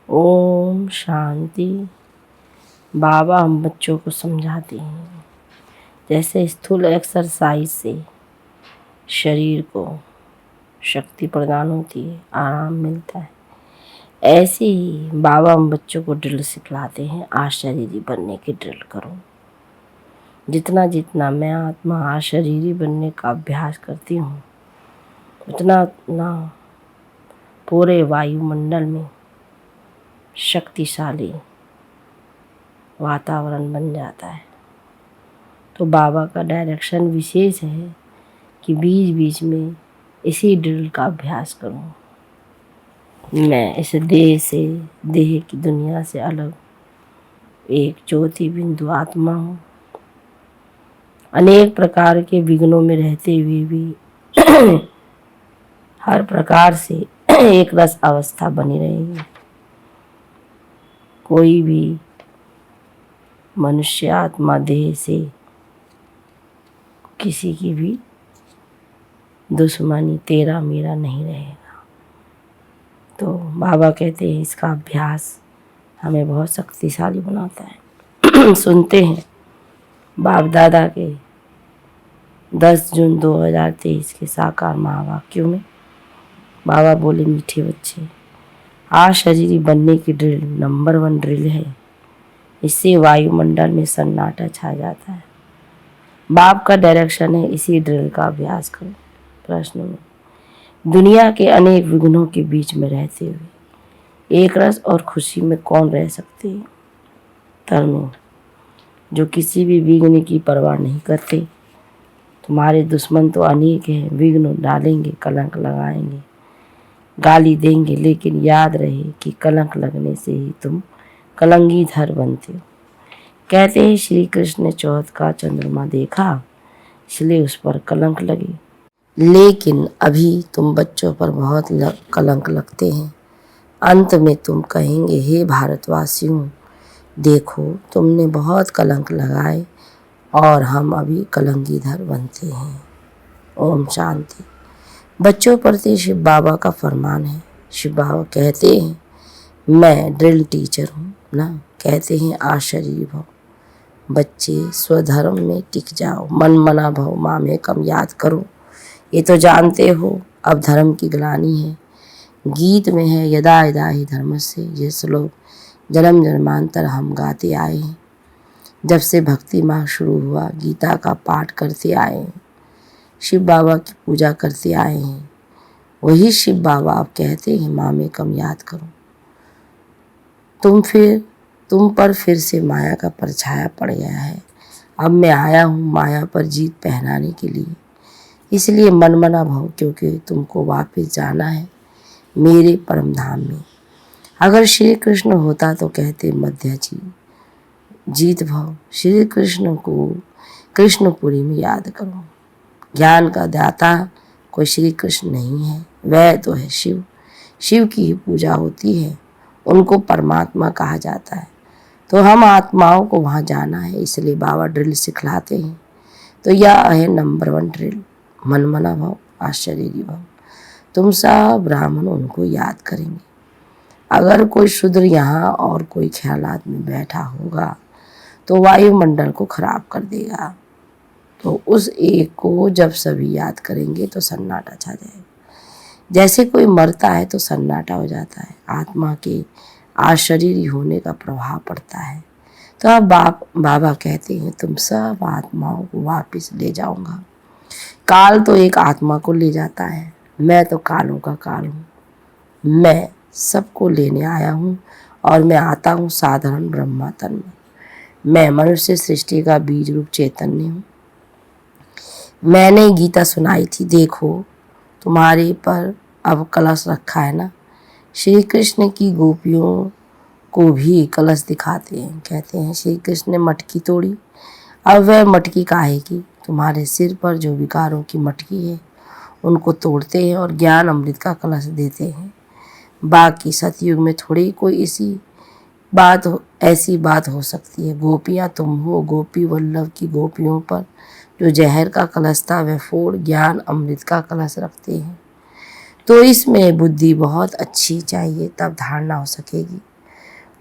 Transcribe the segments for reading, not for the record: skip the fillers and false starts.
ओम शांति। बाबा हम बच्चों को समझाते हैं जैसे स्थूल एक्सरसाइज से शरीर को शक्ति प्रदान होती है, आराम मिलता है, ऐसे ही बाबा हम बच्चों को ड्रिल सिखलाते हैं। अशरीरी बनने की ड्रिल करो। जितना जितना मैं आत्मा अशरीरी बनने का अभ्यास करती हूँ उतना उतना पूरे वायुमंडल में शक्तिशाली वातावरण बन जाता है। तो बाबा का डायरेक्शन विशेष है कि बीच बीच में इसी ड्रिल का अभ्यास करूं। मैं इस देह की दुनिया से अलग एक ज्योति बिंदु आत्मा हूँ। अनेक प्रकार के विघ्नों में रहते हुए भी हर प्रकार से एक रस अवस्था बनी रहेगी। कोई भी मनुष्य आत्मा देह से किसी की भी दुश्मनी तेरा मेरा नहीं रहेगा। तो बाबा कहते हैं इसका अभ्यास हमें बहुत शक्तिशाली बनाता है। सुनते हैं बाप दादा के 10 जून 2023 के साकार महावाक्यों में बाबा बोले, मीठे बच्चे, अशरीरी बनने की ड्रिल नंबर 1 ड्रिल है। इससे वायुमंडल में सन्नाटा छा जाता है। बाप का डायरेक्शन है इसी ड्रिल का अभ्यास करो। प्रश्न में दुनिया के अनेक विघ्नों के बीच में रहते हुए एक रस और खुशी में कौन रह सकते हैं? तरुणों, जो किसी भी विघ्न की परवाह नहीं करते। तुम्हारे दुश्मन तो अनेक हैं, विघ्न डालेंगे, कलंक लगाएंगे, गाली देंगे, लेकिन याद रहे कि कलंक लगने से ही तुम कलंगीधर बनते हो। कहते हैं श्री कृष्ण ने चौथ का चंद्रमा देखा, इसलिए उस पर कलंक लगी। लेकिन अभी तुम बच्चों पर बहुत कलंक लगते हैं। अंत में तुम कहेंगे, हे भारतवासियों, देखो तुमने बहुत कलंक लगाए और हम अभी कलंगीधर बनते हैं। ओम शांति। बच्चों प्रति शिव बाबा का फरमान है। शिव बाबा कहते हैं, मैं ड्रिल टीचर हूँ ना। कहते हैं अशरीरी भव। बच्चे स्वधर्म में टिक जाओ, मन मना भव मामे कम याद करो। ये तो जानते हो अब धर्म की ग्लानि है। गीत में है, यदा यदा ही धर्मस्य, ये श्लोक जन्म जन्मांतर हम गाते आए हैं। जब से भक्ति माह शुरू हुआ, गीता का पाठ करते आए हैं, शिव बाबा की पूजा करते आए हैं। वही शिव बाबा अब कहते हैं, मामे कम याद करो। तुम पर फिर से माया का परछाया पड़ गया है। अब मैं आया हूँ माया पर जीत पहनाने के लिए। इसलिए मनमना भव, क्योंकि तुमको वापस जाना है मेरे परम धाम में। अगर श्री कृष्ण होता तो कहते, मध्य जीत भव, श्री कृष्ण को कृष्णपुरी में याद करो। ज्ञान का दाता कोई श्री कृष्ण नहीं है, वह तो है शिव। शिव की ही पूजा होती है, उनको परमात्मा कहा जाता है। तो हम आत्माओं को वहाँ जाना है, इसलिए बाबा ड्रिल सिखलाते हैं। तो यह है नंबर 1 ड्रिल, मनमना भव अशरीरी भव। तुम सब ब्राह्मण उनको याद करेंगे। अगर कोई शूद्र यहाँ और कोई ख्यालात में बैठा होगा तो वायुमंडल को खराब कर देगा। तो उस एक को जब सभी याद करेंगे तो सन्नाटा छा जाएगा। जैसे कोई मरता है तो सन्नाटा हो जाता है, आत्मा के अशरीरी होने का प्रभाव पड़ता है। तो अब बाबा कहते हैं, तुम सब आत्माओं को वापस ले जाऊंगा। काल तो एक आत्मा को ले जाता है, मैं तो कालों का काल हूँ। मैं सबको लेने आया हूँ और मैं आता हूँ साधारण ब्रह्मा तन में। मैं मनुष्य सृष्टि का बीज रूप चैतन्य हूँ। मैंने गीता सुनाई थी, देखो तुम्हारे पर अब कलश रखा है ना। श्री कृष्ण की गोपियों को भी कलश दिखाते हैं। कहते हैं श्री कृष्ण ने मटकी तोड़ी, अब वह मटकी काहे की? तुम्हारे सिर पर जो विकारों की मटकी है उनको तोड़ते हैं और ज्ञान अमृत का कलश देते हैं। बाकी सतयुग में थोड़ी कोई ऐसी बात हो सकती है। गोपियाँ तुम हो, गोपी वल्लभ की गोपियों पर जो जहर का कलश था वह फोड़ ज्ञान अमृत का कलश रखते हैं। तो इसमें बुद्धि बहुत अच्छी चाहिए, तब धारणा हो सकेगी।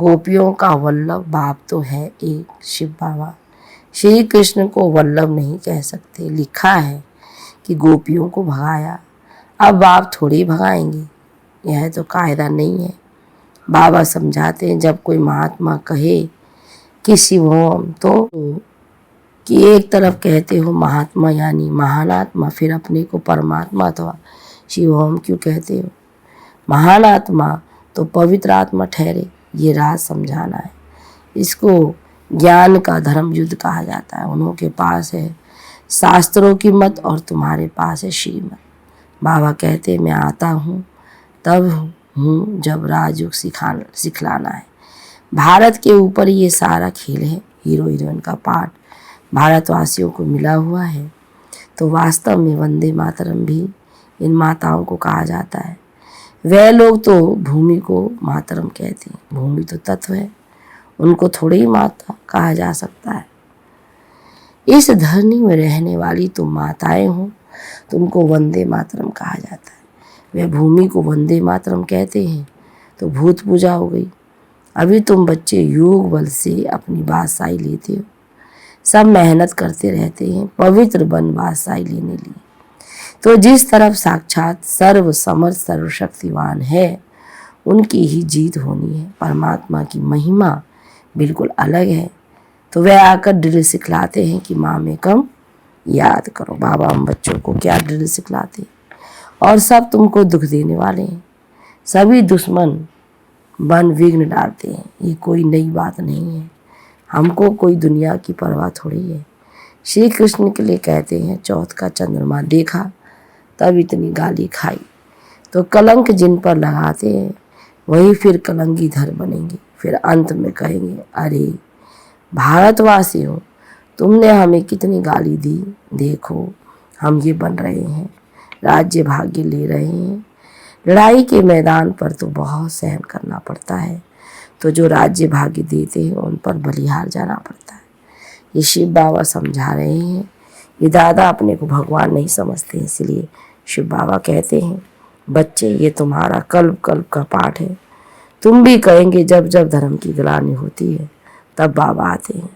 गोपियों का वल्लभ बाप तो है एक शिव बाबा। श्री कृष्ण को वल्लभ नहीं कह सकते। लिखा है कि गोपियों को भगाया, अब बाप थोड़ी भगाएंगे, यह तो कायदा नहीं है। बाबा समझाते हैं जब कोई महात्मा कहे कि शिवोम, तो कि एक तरफ कहते हो महात्मा यानी महान आत्मा, फिर अपने को परमात्मा अथवा शिवोम क्यों कहते हो? महान आत्मा तो पवित्र आत्मा ठहरे, ये राज समझाना है। इसको ज्ञान का धर्म युद्ध कहा जाता है। उन्हों के पास है शास्त्रों की मत और तुम्हारे पास है श्रीमत। बाबा कहते मैं आता हूँ तब हूँ जब राजयोग सिखलाना है। भारत के ऊपर ये सारा खेल है। हीरो हीरोइन का पार्ट भारतवासियों को मिला हुआ है। तो वास्तव में वंदे मातरम भी इन माताओं को कहा जाता है। वह लोग तो भूमि को मातरम कहते हैं। भूमि तो तत्व है, उनको थोड़ी ही माता कहा जा सकता है। इस धरनी में रहने वाली तुम माताएं हो, तुमको वंदे मातरम कहा जाता है। वह भूमि को वंदे मातरम कहते हैं तो भूत पूजा हो गई। अभी तुम बच्चे योग बल से अपनी बादशाही लेते हो। सब मेहनत करते रहते हैं पवित्र बन बादशाही लेने लिए। तो जिस तरफ साक्षात सर्व समर्थ सर्वशक्तिवान है उनकी ही जीत होनी है। परमात्मा की महिमा बिल्कुल अलग है। तो वह आकर ड्रिल सिखलाते हैं कि माँ में कम याद करो। बाबा हम बच्चों को क्या ड्रिल सिखलाते हैं? और सब तुमको दुख देने वाले हैं। सभी दुश्मन बन विघ्न डालते हैं। ये कोई नई बात नहीं है। हमको कोई दुनिया की परवाह थोड़ी है। श्री कृष्ण के लिए कहते हैं चौथ का चंद्रमा देखा तब इतनी गाली खाई। तो कलंक जिन पर लगाते हैं वही फिर कलंकीधर बनेंगे। फिर अंत में कहेंगे अरे भारतवासियों, तुमने हमें कितनी गाली दी, देखो हम ये बन रहे हैं, राज्य भाग्य ले रहे हैं। लड़ाई के मैदान पर तो बहुत सहन करना पड़ता है। तो जो राज्य भाग्य देते हैं उन पर बलिहार जाना पड़ता है। ये शिव बाबा समझा रहे हैं। ये दादा अपने को भगवान नहीं समझते, इसलिए शिव बाबा कहते हैं बच्चे ये तुम्हारा कल्प कल्प का पाठ है। तुम भी कहेंगे जब जब धर्म की गिलानी होती है तब बाबा आते हैं।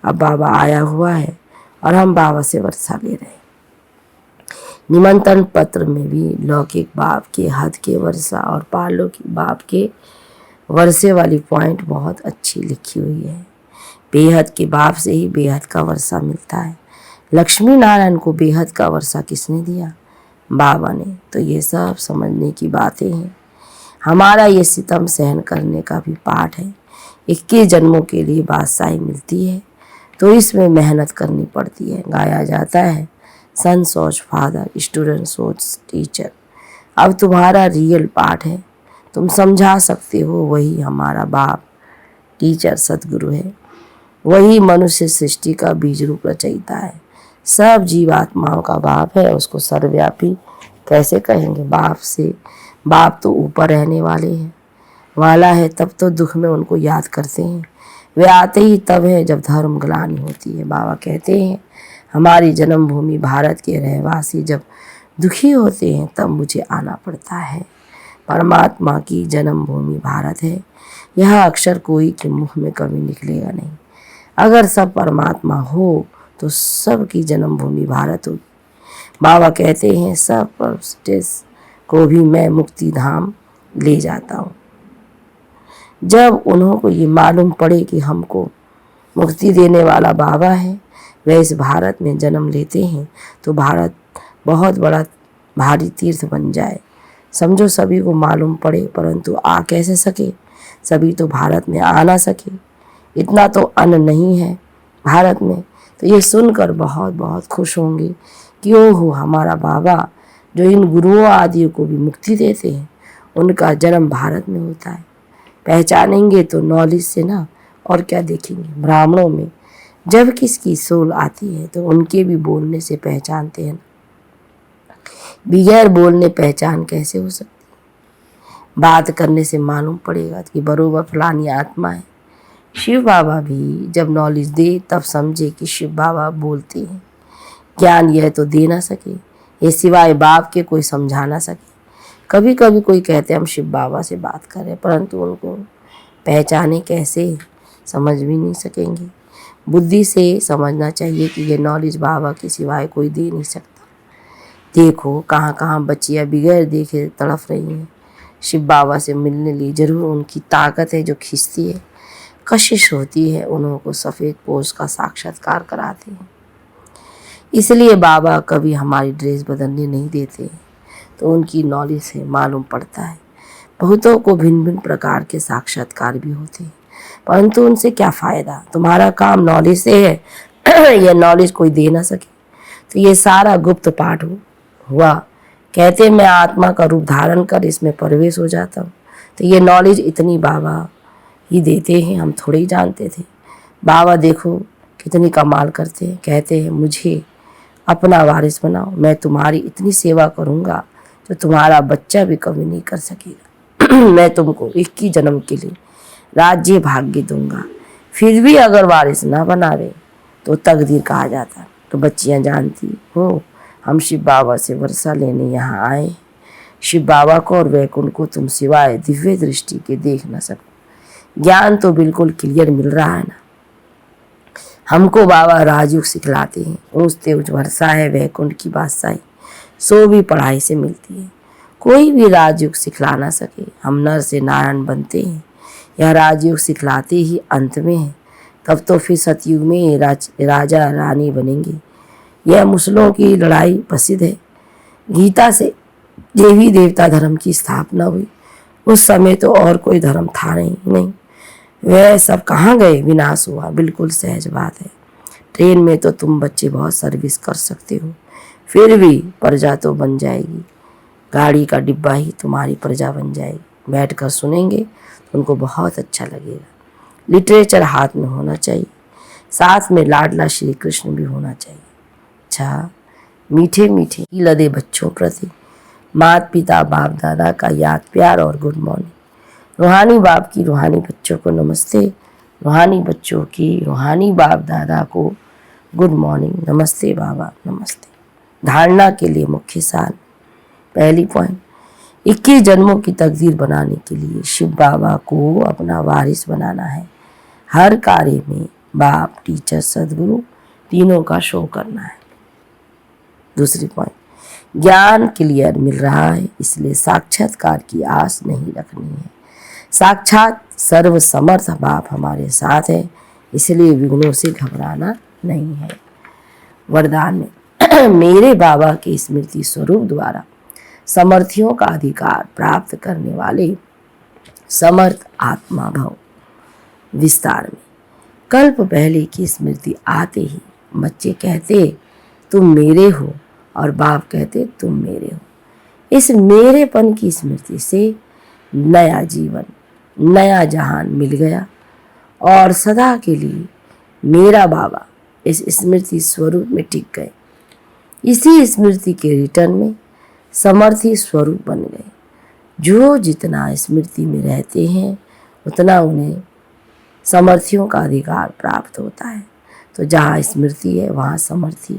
अब बाबा आया हुआ है और हम बाबा से वर्षा ले रहे हैं। निमंत्रण पत्र में भी लौकिक बाप के हद के वर्षा और पारलौकिक बाप के वर्षे वाली पॉइंट बहुत अच्छी लिखी हुई है। बेहद के बाप से ही बेहद का वर्षा मिलता है। लक्ष्मी नारायण को बेहद का वर्षा किसने दिया? बाबा ने। तो ये सब समझने की बातें हैं। हमारा ये सितम सहन करने का भी पाठ है। 21 जन्मों के लिए बादशाही मिलती है तो इसमें मेहनत करनी पड़ती है। गाया जाता है सन सोच फादर, स्टूडेंट सोच टीचर। अब तुम्हारा रियल पाठ है। तुम समझा सकते हो वही हमारा बाप टीचर सतगुरु है। वही मनुष्य सृष्टि का बीज रूप रचयिता है। सब जीवात्माओं का बाप है। उसको सर्वव्यापी कैसे कहेंगे? बाप से बाप तो ऊपर रहने वाला है। तब तो दुख में उनको याद करते हैं। वे आते ही तब है जब धर्म ग्लानि होती है। बाबा कहते हैं हमारी जन्मभूमि भारत के रहवासी जब दुखी होते हैं तब मुझे आना पड़ता है। परमात्मा की जन्मभूमि भारत है। यह अक्षर कोई के मुख में कभी निकलेगा नहीं। अगर सब परमात्मा हो तो सबकी जन्मभूमि भारत होगी। बाबा कहते हैं सब परस्टेस को भी मैं मुक्ति धाम ले जाता हूँ। जब उन्हों को ये मालूम पड़े कि हमको मुक्ति देने वाला बाबा है, वह इस भारत में जन्म लेते हैं तो भारत बहुत बड़ा भारी तीर्थ बन जाए। समझो सभी को मालूम पड़े परंतु आ कैसे सके? सभी तो भारत में आ ना सके। इतना तो अन्न नहीं है भारत में। तो ये सुनकर बहुत बहुत खुश होंगे कि ओहो हमारा बाबा जो इन गुरुओं आदि को भी मुक्ति देते हैं उनका जन्म भारत में होता है। पहचानेंगे तो नॉलेज से ना, और क्या देखेंगे। ब्राह्मणों में जब किसकी सोल आती है तो उनके भी बोलने से पहचानते हैं। बगैर बोलने पहचान कैसे हो सकती? बात करने से मालूम पड़ेगा कि बरोबर फलानी आत्मा है। शिव बाबा भी जब नॉलेज दे तब समझे कि शिव बाबा बोलते हैं। ज्ञान यह तो दे ना सके, ये सिवाय बाप के कोई समझा ना सके। कभी कभी कोई कहते हैं हम शिव बाबा से बात कर रहे हैं, परंतु उनको पहचाने कैसे, समझ भी नहीं सकेंगे। बुद्धि से समझना चाहिए कि ये नॉलेज बाबा के सिवाय कोई दे नहीं सकता। देखो कहाँ कहाँ बच्चियाँ बिगैर देखे तड़फ रही हैं। शिव बाबा से मिलने लिए जरूर उनकी ताकत है जो खींचती है, कशिश होती है, उनको सफ़ेद पोश का साक्षात्कार कराते हैं। इसलिए बाबा कभी हमारी ड्रेस बदलने नहीं देते, तो उनकी नॉलेज से मालूम पड़ता है। बहुतों को भिन्न भिन्न प्रकार के साक्षात्कार भी होते हैं, परंतु उनसे क्या फ़ायदा। तुम्हारा काम नॉलेज से है यह नॉलेज कोई दे ना सके, तो ये सारा गुप्त पाठ हुआ। कहते मैं आत्मा का रूप धारण कर इसमें प्रवेश हो जाता हूँ, तो ये नॉलेज इतनी बाबा ही देते हैं, हम थोड़े ही जानते थे। बाबा देखो कितनी कमाल करते हैं। कहते हैं मुझे अपना वारिस बनाओ, मैं तुम्हारी इतनी सेवा करूँगा जो तुम्हारा बच्चा भी कभी नहीं कर सकेगा। मैं तुमको 21 जन्म के लिए राज्य भाग्य दूंगा, फिर भी अगर वारिस ना बनावे तो तकदीर कहा जाता। तो बच्चियां जानती हो हम शिव बाबा से वर्षा लेने यहाँ आए। शिव बाबा को और वैकुंठ को तुम सिवाय दिव्य दृष्टि के देख न सको। ज्ञान तो बिल्कुल क्लियर मिल रहा है ना। हमको बाबा राजयोग सिखलाते हैं। ऊँचते ऊँच वर्षा है वैकुंठ की बादशाही, सो भी पढ़ाई से मिलती है। कोई भी राजयोग सिखला ना सके। हम नर से नारायण बनते हैं, यह राजयोग सिखलाते ही अंत में है। तब तो फिर सतयुग में राजा रानी बनेंगे। यह मुसलों की लड़ाई प्रसिद्ध है। गीता से देवी देवता धर्म की स्थापना हुई। उस समय तो और कोई धर्म था नहीं। वह सब कहाँ गए, विनाश हुआ। बिल्कुल सहज बात है। ट्रेन में तो तुम बच्चे बहुत सर्विस कर सकते हो, फिर भी प्रजा तो बन जाएगी। गाड़ी का डिब्बा ही तुम्हारी प्रजा बन जाएगी। बैठ कर सुनेंगे तो उनको बहुत अच्छा लगेगा। लिटरेचर हाथ में होना चाहिए, साथ में लाडला श्री कृष्ण भी होना चाहिए। अच्छा, मीठे मीठे लदे बच्चों प्रति माता पिता बाप दादा का याद प्यार और गुड मॉर्निंग। रूहानी बाप की रूहानी बच्चों को नमस्ते, रूहानी बच्चों की रूहानी बाप दादा को गुड मॉर्निंग। नमस्ते बाबा, नमस्ते। धारणा के लिए मुख्य सार। पहली पॉइंट, 21 जन्मों की तकदीर बनाने के लिए शिव बाबा को अपना वारिस बनाना है। हर कार्य में बाप, टीचर, सदगुरु तीनों का शो करना है। दूसरी पॉइंट, ज्ञान क्लियर मिल रहा है, इसलिए साक्षात्कार की आस नहीं रखनी है। साक्षात सर्वसमर्थ बाप हमारे साथ है, इसलिए विघ्नों से घबराना नहीं है। वरदान में मेरे बाबा के स्मृति स्वरूप द्वारा समर्थियों का अधिकार प्राप्त करने वाले समर्थ आत्मा भव। विस्तार में कल्प पहले की स्मृति आते ही बच्चे कहते तुम मेरे हो और बाप कहते तुम मेरे हो। इस मेरेपन की स्मृति से नया जीवन, नया जहान मिल गया और सदा के लिए मेरा बाबा इस स्मृति स्वरूप में टिक गए। इसी स्मृति के रिटर्न में समर्थी स्वरूप बन गए। जो जितना स्मृति में रहते हैं उतना उन्हें समर्थियों का अधिकार प्राप्त होता है। तो जहाँ स्मृति है वहाँ समर्थी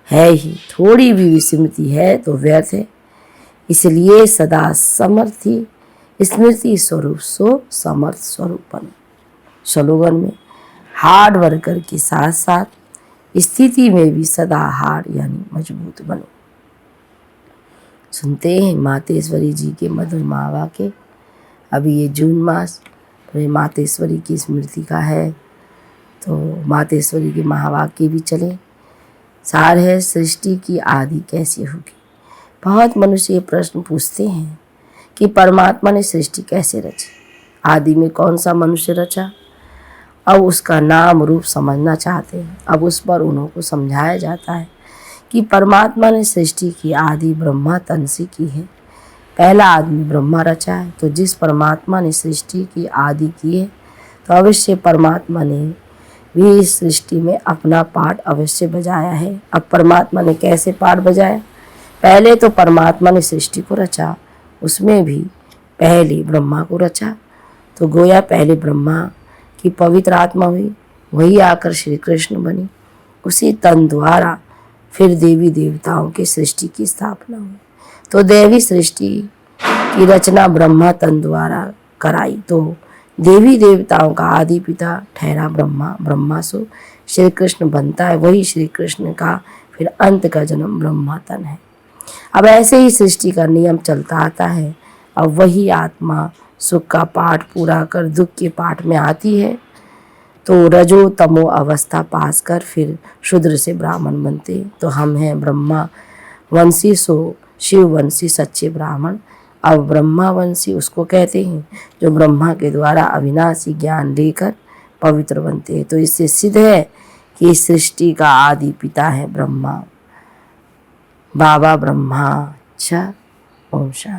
है ही। थोड़ी भी विस्मृति है तो व्यर्थ है। इसलिए सदा समर्थी स्मृति स्वरूप सो समर्थ स्वरूप बनो। स्लोगन में हार्ड वर्कर के साथ साथ स्थिति में भी सदा हार्ड यानी मजबूत बनो। सुनते हैं मातेश्वरी जी के मधुर महावाक्य। अभी ये जून मास मातेश्वरी की स्मृति का है, तो मातेश्वरी के महावाक्य भी चले। सार है सृष्टि की आदि कैसे होगी। बहुत मनुष्य ये प्रश्न पूछते हैं कि परमात्मा ने सृष्टि कैसे रची, आदि में कौन सा मनुष्य रचा। अब उसका नाम रूप समझना चाहते हैं। अब उस पर उनको समझाया जाता है कि परमात्मा ने सृष्टि की आदि ब्रह्मा तन से की है। पहला आदमी ब्रह्मा रचा है। तो जिस परमात्मा ने सृष्टि की आदि की है तो अवश्य परमात्मा ने भी इस सृष्टि में अपना पार्ट अवश्य बजाया है। अब परमात्मा ने कैसे पार्ट बजाया। पहले तो परमात्मा ने सृष्टि को रचा, उसमें भी पहले ब्रह्मा को रचा। तो गोया पहले ब्रह्मा की पवित्र आत्मा हुई, वही आकर श्री कृष्ण बनी। उसी तन द्वारा फिर देवी देवताओं की सृष्टि की स्थापना हुई। तो दैवी सृष्टि की रचना ब्रह्मा तन द्वारा कराई। तो देवी देवताओं का आदि पिता ठहरा ब्रह्मा, ब्रह्मा से श्री कृष्ण बनता है, वही श्री कृष्ण का फिर अंत का जन्म ब्रह्मा तन है। अब ऐसे ही सृष्टि का नियम चलता आता है। अब वही आत्मा सुख का पाठ पूरा कर दुख के पाठ में आती है तो रजो तमो अवस्था पास कर फिर शूद्र से ब्राह्मण बनते। तो हम हैं ब्रह्मा वंशी सो शिव वंशी सच्चे ब्राह्मण। अब ब्रह्मा वंशी उसको कहते हैं जो ब्रह्मा के द्वारा अविनाशी ज्ञान लेकर पवित्र बनते हैं। तो इससे सिद्ध है कि इस सृष्टि का आदि पिता है ब्रह्मा, बाबा ब्रह्मा। अच्छा, ओम शांति।